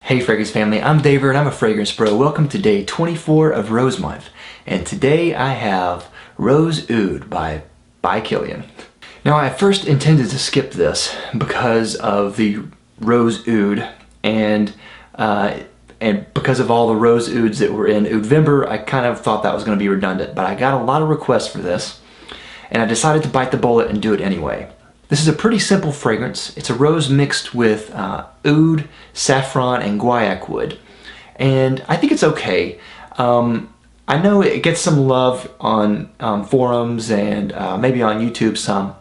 Hey Fragrance family, I'm David and I'm a fragrance bro. Welcome to day 24 of Rose Month. And today I have Rose Oud by Kilian. Now I first intended to skip this because of the Rose Oud and because of all the Rose Ouds that were in Oudvember, I kind of thought that was going to be redundant. But I got a lot of requests for this and I decided to bite the bullet and do it anyway. This is a pretty simple fragrance. It's a rose mixed with oud, saffron, and guaiac wood. And I think it's okay. I know it gets some love on forums and maybe on YouTube some.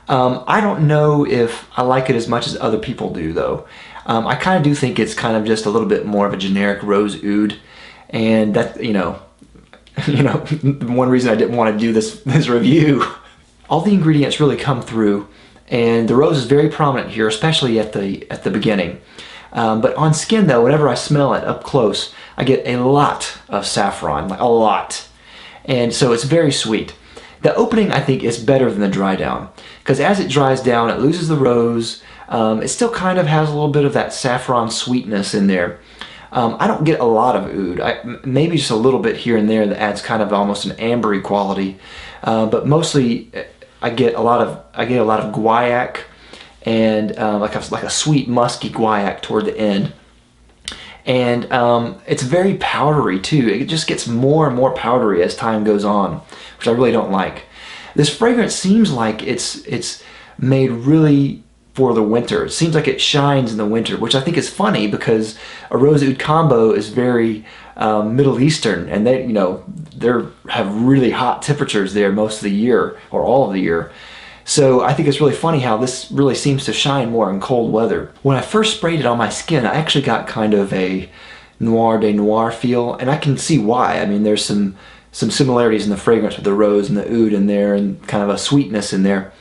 I don't know if I like it as much as other people do though. I kind of do think it's kind of just a little bit more of a generic rose oud. And that, one reason I didn't want to do this review. All the ingredients really come through, and the rose is very prominent here, especially at the beginning. But on skin though, whenever I smell it up close, I get a lot of saffron, like a lot. And so it's very sweet. The opening I think is better than the dry down, because as it dries down, it loses the rose. It still kind of has a little bit of that saffron sweetness in there. I don't get a lot of oud, maybe just a little bit here and there that adds kind of almost an ambery quality, but mostly I get a lot of guaiac and like a sweet musky guaiac toward the end, and it's very powdery too. It just gets more and more powdery as time goes on, which I really don't like. This fragrance seems like it's made really for the winter. It seems like it shines in the winter, which I think is funny because a rose oud combo is very Middle Eastern, and they have really hot temperatures there most of the year or all of the year. So I think it's really funny how this really seems to shine more in cold weather. When I first sprayed it on my skin, I actually got kind of a noir de noir feel, and I can see why. I mean, there's some similarities in the fragrance with the rose and the oud in there, and kind of a sweetness in there.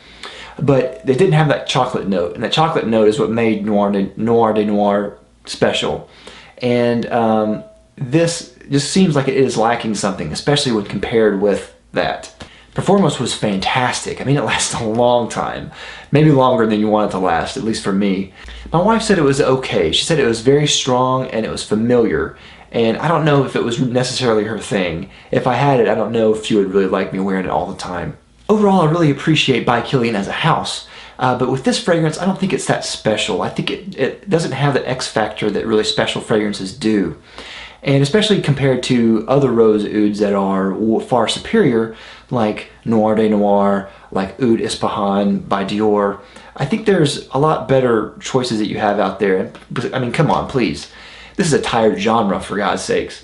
But they didn't have that chocolate note, and that chocolate note is what made Noir de Noir special. And this just seems like it is lacking something, especially when compared with that. Performance was fantastic. I mean, it lasted a long time, maybe longer than you want it to last, at least for me. My wife said it was okay. She said it was very strong and it was familiar, and I don't know if it was necessarily her thing. If I had it, I don't know if she would really like me wearing it all the time. Overall, I really appreciate By Kilian as a house, but with this fragrance, I don't think it's that special. I think it doesn't have the X factor that really special fragrances do. And especially compared to other rose ouds that are far superior, like Noir de Noir, like Oud Ispahan by Dior, I think there's a lot better choices that you have out there. I mean, come on, please. This is a tired genre, for God's sakes.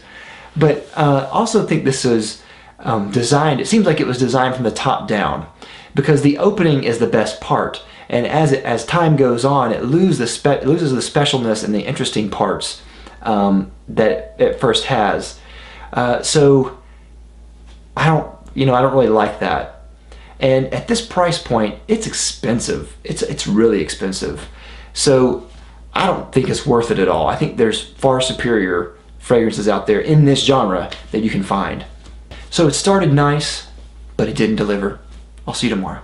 But I also think this is designed, it seems like it was designed from the top down, because the opening is the best part, and as time goes on, it loses the specialness and the interesting parts that it first has. So I don't really like that. And at this price point, it's expensive. It's really expensive. So I don't think it's worth it at all. I think there's far superior fragrances out there in this genre that you can find. So it started nice, but it didn't deliver. I'll see you tomorrow.